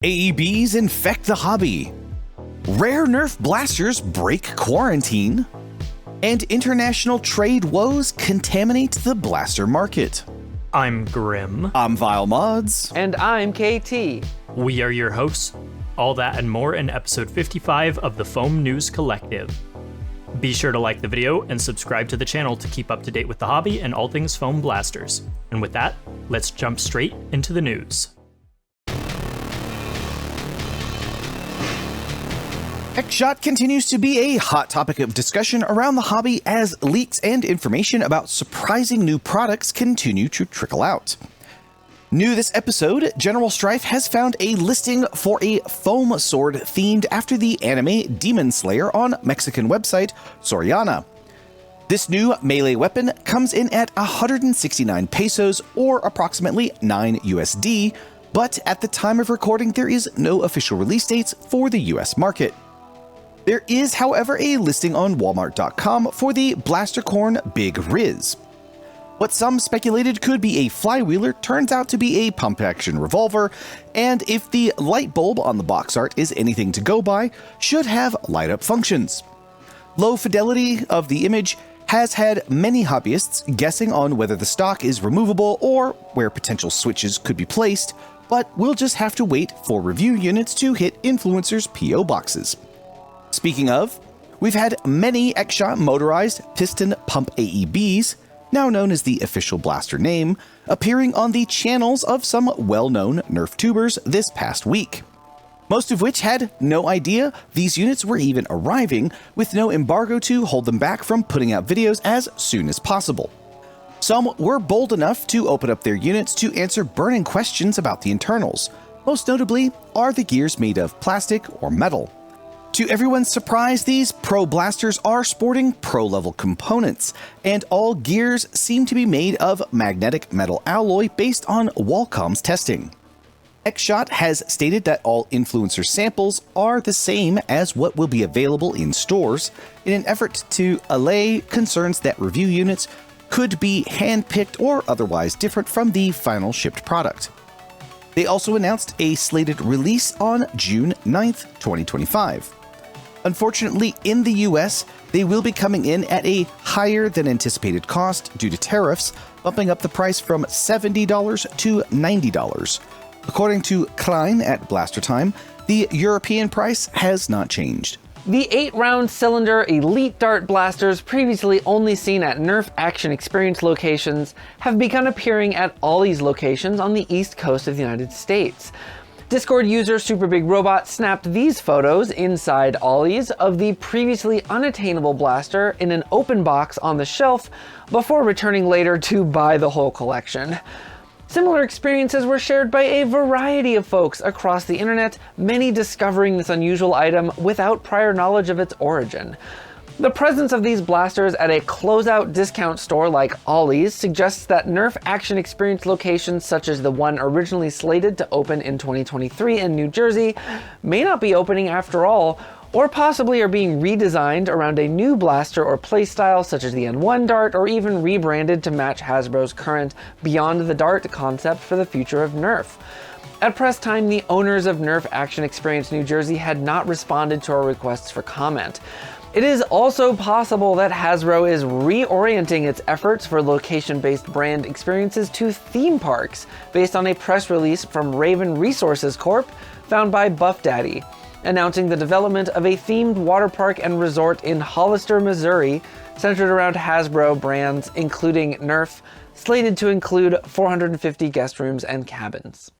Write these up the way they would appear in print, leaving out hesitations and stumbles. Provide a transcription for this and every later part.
AEBs infect the hobby. Rare Nerf blasters break quarantine. And international trade woes contaminate the blaster market. I'm Grim. I'm Vile Mods. And I'm KT. We are your hosts. All that and more in episode 55 of the Foam News Collective. Be sure to like the video and subscribe to the channel to keep up to date with the hobby and all things foam blasters. And with that, let's jump straight into the news. Xshot continues to be a hot topic of discussion around the hobby as leaks and information about surprising new products continue to trickle out. New this episode, General Strife has found a listing for a foam sword themed after the anime Demon Slayer on Mexican website Soriana. This new melee weapon comes in at 169 pesos or approximately 9 USD, but at the time of recording there is no official release dates for the US market. There is, however, a listing on Walmart.com for the Blastercorn Big Riz. What some speculated could be a flywheeler turns out to be a pump-action revolver, and if the light bulb on the box art is anything to go by, should have light-up functions. Low fidelity of the image has had many hobbyists guessing on whether the stock is removable or where potential switches could be placed, but we'll just have to wait for review units to hit influencers' PO boxes. Speaking of, we've had many Xshot motorized piston pump AEBs, now known as the official blaster name, appearing on the channels of some well-known Nerf tubers this past week. Most of which had no idea these units were even arriving, with no embargo to hold them back from putting out videos as soon as possible. Some were bold enough to open up their units to answer burning questions about the internals. Most notably, are the gears made of plastic or metal? To everyone's surprise, these Pro blasters are sporting Pro-level components, and all gears seem to be made of magnetic metal alloy based on Qualcomm's testing. Xshot has stated that all influencer samples are the same as what will be available in stores, in an effort to allay concerns that review units could be hand-picked or otherwise different from the final shipped product. They also announced a slated release on June 9th, 2025. Unfortunately, in the US, they will be coming in at a higher than anticipated cost due to tariffs, bumping up the price from $70 to $90. According to Klein at Blaster Time, the European price has not changed. The 8-round cylinder Elite Dart blasters, previously only seen at Nerf Action Xperience locations, have begun appearing at Ollie's locations on the east coast of the United States. Discord user SuperBigRobot snapped these photos inside Ollie's of the previously unattainable blaster in an open box on the shelf before returning later to buy the whole collection. Similar experiences were shared by a variety of folks across the internet, many discovering this unusual item without prior knowledge of its origin. The presence of these blasters at a closeout discount store like Ollie's suggests that Nerf Action Xperience locations such as the one originally slated to open in 2023 in New Jersey may not be opening after all, or possibly are being redesigned around a new blaster or playstyle such as the N1 Dart, or even rebranded to match Hasbro's current Beyond the Dart concept for the future of Nerf. At press time, the owners of Nerf Action Xperience New Jersey had not responded to our requests for comment. It is also possible that Hasbro is reorienting its efforts for location-based brand experiences to theme parks, based on a press release from Raven Resources Corp. Found by Buff Daddy, announcing the development of a themed water park and resort in Hollister, Missouri, centered around Hasbro brands, including Nerf, slated to include 450 guest rooms and cabins.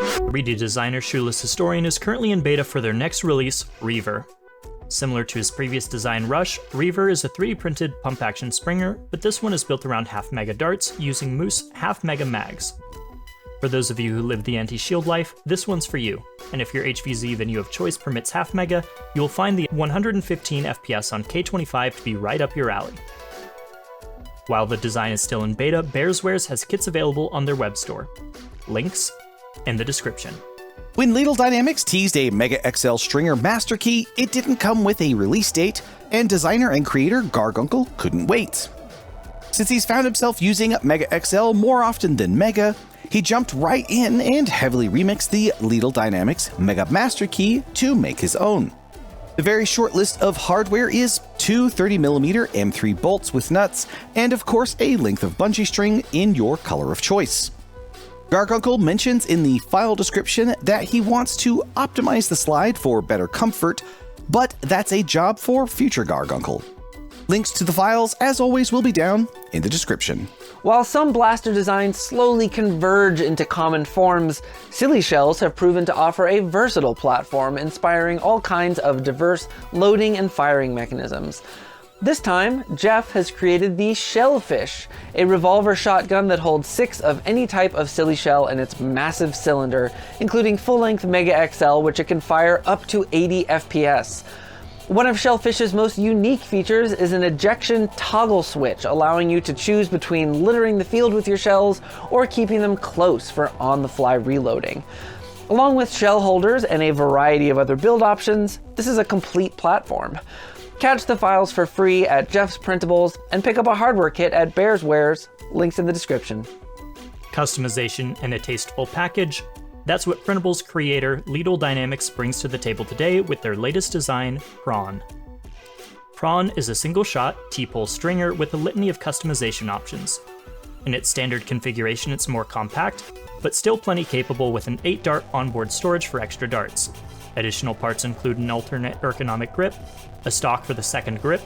3D designer Shoeless Historian is currently in beta for their next release, Reaver. Similar to his previous design Rush, Reaver is a 3D printed pump-action Springer, but this one is built around half-mega darts using Moose half-mega mags. For those of you who live the anti-shield life, this one's for you, and if your HVZ venue of choice permits half-mega, you'll find the 115 FPS on K25 to be right up your alley. While the design is still in beta, Bearswares has kits available on their web store. Links in the description. When Leedle Dynamics teased a MegaXL stringer Masterkey, it didn't come with a release date, and designer and creator Gargunkle couldn't wait. Since he's found himself using MegaXL more often than Mega, he jumped right in and heavily remixed the Leedle Dynamics Mega Masterkey to make his own. The very short list of hardware is two 30mm M3 bolts with nuts, and of course a length of bungee string in your color of choice. Gargunkle mentions in the file description that he wants to optimize the slide for better comfort, but that's a job for future Gargunkle. Links to the files, as always, will be down in the description. While some blaster designs slowly converge into common forms, Silly Shells have proven to offer a versatile platform inspiring all kinds of diverse loading and firing mechanisms. This time, Jeff has created the Shellfish, a revolver shotgun that holds 6 of any type of silly shell in its massive cylinder, including full-length MegaXL, which it can fire up to 80 FPS. One of Shellfish's most unique features is an ejection toggle switch, allowing you to choose between littering the field with your shells or keeping them close for on-the-fly reloading. Along with shell holders and a variety of other build options, this is a complete platform. Catch the files for free at Jeff's Printables and pick up a hardware kit at Bears Wares, links in the description. Customization and a tasteful package. That's what Printables creator Leedle Dynamics brings to the table today with their latest design, Prawn. Prawn is a single-shot T-pole stringer with a litany of customization options. In its standard configuration, it's more compact, but still plenty capable with an 8-dart onboard storage for extra darts. Additional parts include an alternate ergonomic grip, a stock for the second grip,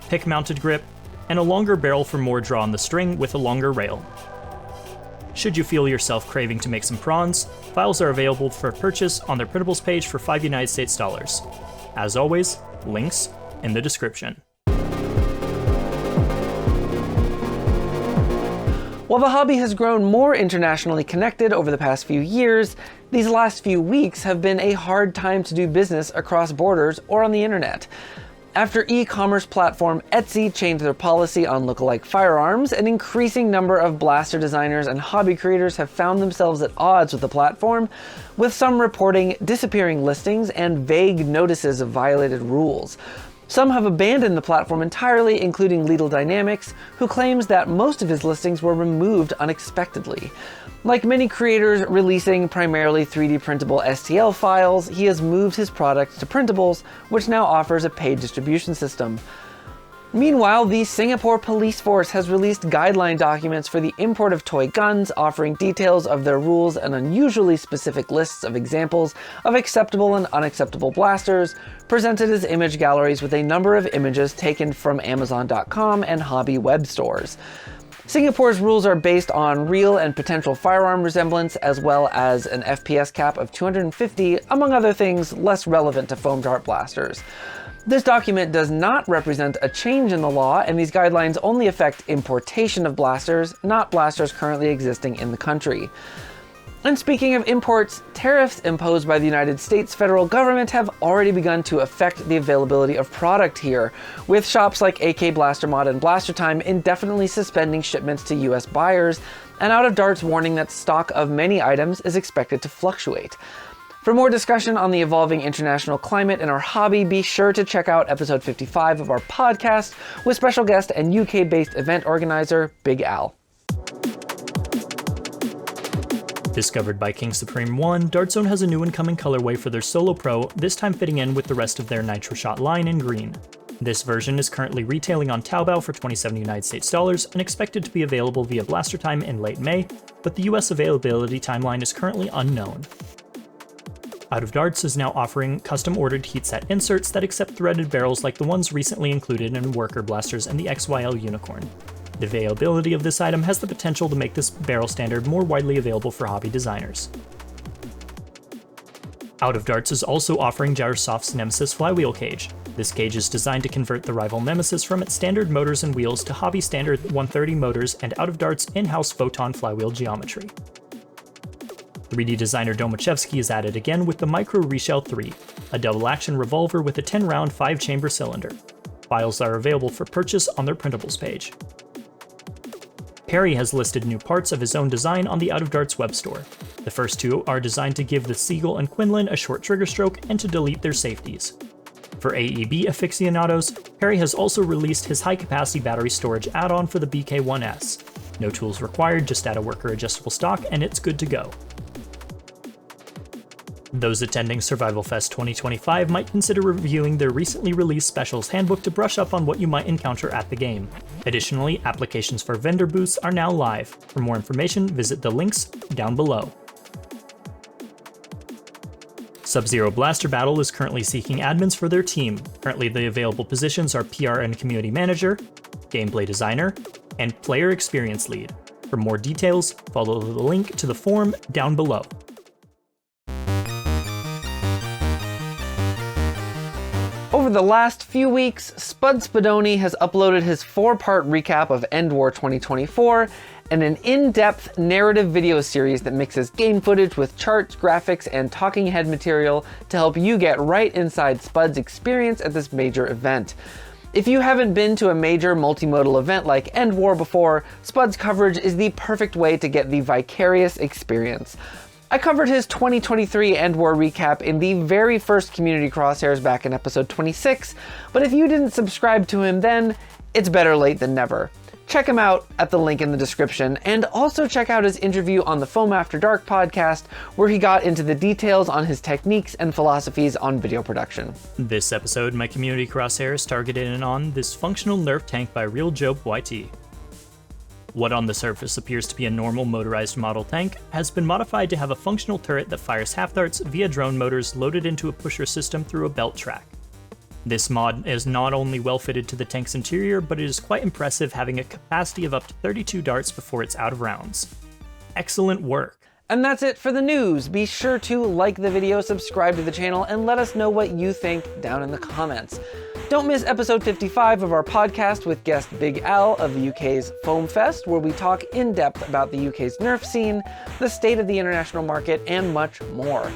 pick-mounted grip, and a longer barrel for more draw on the string with a longer rail. Should you feel yourself craving to make some prawns, files are available for purchase on their Printables page for $5 United States. As always, links in the description. While the hobby has grown more internationally connected over the past few years, these last few weeks have been a hard time to do business across borders or on the internet. After e-commerce platform Etsy changed their policy on lookalike firearms, an increasing number of blaster designers and hobby creators have found themselves at odds with the platform, with some reporting disappearing listings and vague notices of violated rules. Some have abandoned the platform entirely, including Leedle Dynamics, who claims that most of his listings were removed unexpectedly. Like many creators releasing primarily 3D printable STL files, he has moved his product to Printables, which now offers a paid distribution system. Meanwhile, the Singapore police force has released guideline documents for the import of toy guns, offering details of their rules and unusually specific lists of examples of acceptable and unacceptable blasters, presented as image galleries with a number of images taken from Amazon.com and hobby web stores. Singapore's rules are based on real and potential firearm resemblance, as well as an FPS cap of 250, among other things less relevant to foam dart blasters. This document does not represent a change in the law, and these guidelines only affect importation of blasters, not blasters currently existing in the country. And speaking of imports, tariffs imposed by the United States federal government have already begun to affect the availability of product here, with shops like AK Blaster Mod and Blaster Time indefinitely suspending shipments to US buyers, and Out of Darts warning that stock of many items is expected to fluctuate. For more discussion on the evolving international climate in our hobby, be sure to check out episode 55 of our podcast with special guest and UK-based event organizer, Big Al. Discovered by King Supreme 1, Dartzone has a new incoming colorway for their Solo Pro, this time fitting in with the rest of their Nitroshot line in green. This version is currently retailing on Taobao for $27 United States and expected to be available via Blaster Time in late May, but the US availability timeline is currently unknown. Out of Darts is now offering custom-ordered heatset inserts that accept threaded barrels like the ones recently included in Worker Blasters and the XYL Unicorn. The availability of this item has the potential to make this barrel standard more widely available for hobby designers. Out of Darts is also offering Gyrosoft's Nemesis flywheel cage. This cage is designed to convert the rival Nemesis from its standard motors and wheels to hobby standard 130 motors and Out of Darts in-house photon flywheel geometry. 3D designer Domochevsky is added again with the Micro Reshell 3, a double-action revolver with a 10-round 5-chamber cylinder. Files are available for purchase on their Printables page. Perry has listed new parts of his own design on the Out of Darts web store. The first two are designed to give the Seagull and Quinlan a short trigger stroke and to delete their safeties. For AEB aficionados, Perry has also released his high-capacity battery storage add-on for the BK1S. No tools required, just add a worker adjustable stock and it's good to go. Those attending Survivalfest 2025 might consider reviewing their recently released Specials Handbook to brush up on what you might encounter at the game. Additionally, applications for vendor booths are now live. For more information, visit the links down below. Sub-Zero Blaster Battle is currently seeking admins for their team. Currently the available positions are PR and Community Manager, Gameplay Designer, and Player Experience Lead. For more details, follow the link to the forum down below. Over the last few weeks, Spudoni has uploaded his 4-part recap of Endwar 2024 and an in-depth narrative video series that mixes game footage with charts, graphics, and talking head material to help you get right inside Spud's experience at this major event. If you haven't been to a major multimodal event like Endwar before, Spud's coverage is the perfect way to get the vicarious experience. I covered his 2023 Endwar recap in the very first Community Crosshairs back in episode 26, but if you didn't subscribe to him then, it's better late than never. Check him out at the link in the description, and also check out his interview on the Foam After Dark podcast, where he got into the details on his techniques and philosophies on video production. This episode, my Community Crosshairs targeted in on this functional Nerf tank by RealJopeYT. What on the surface appears to be a normal motorized model tank has been modified to have a functional turret that fires half-darts via drone motors loaded into a pusher system through a belt track. This mod is not only well fitted to the tank's interior, but it is quite impressive, having a capacity of up to 32 darts before it's out of rounds. Excellent work. And that's it for the news. Be sure to like the video, subscribe to the channel, and let us know what you think down in the comments. Don't miss episode 55 of our podcast with guest Big Al of the UK's Foam Fest, where we talk in depth about the UK's Nerf scene, the state of the international market, and much more.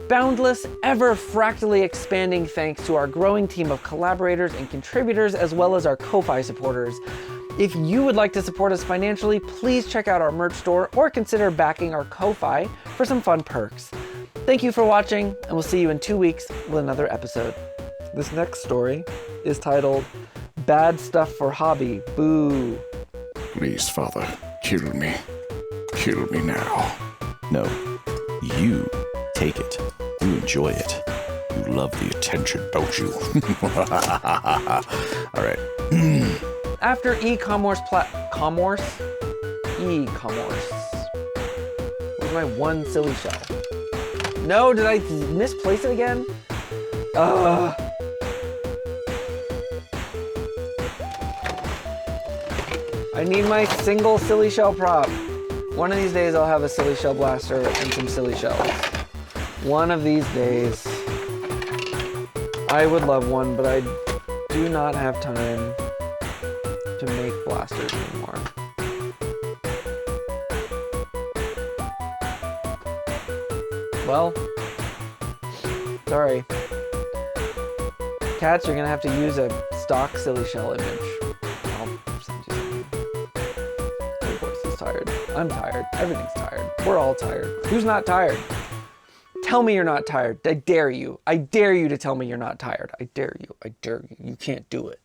Boundless, ever fractally expanding thanks to our growing team of collaborators and contributors, as well as our Ko-Fi supporters. If you would like to support us financially, please check out our merch store or consider backing our Ko-Fi for some fun perks. Thank you for watching, and we'll see you in 2 weeks with another episode. This next story is titled, Bad Stuff for Hobby, Boo. Please, Father, kill me. Kill me now. No, you take it. You enjoy it. You love the attention, don't you? All right. After e-commerce e-commerce? Where's my one silly shell? No, did I misplace it again? I need my single silly shell prop. One of these days I'll have a silly shell blaster and some silly shells. One of these days. I would love one, but I do not have time to make blasters anymore. Well, sorry. Cats, you're gonna have to use a stock silly shell image. I'll send you something. My voice is tired. I'm tired. Everything's tired. We're all tired. Who's not tired? Tell me you're not tired. I dare you. I dare you to tell me you're not tired. I dare you. I dare you. You can't do it.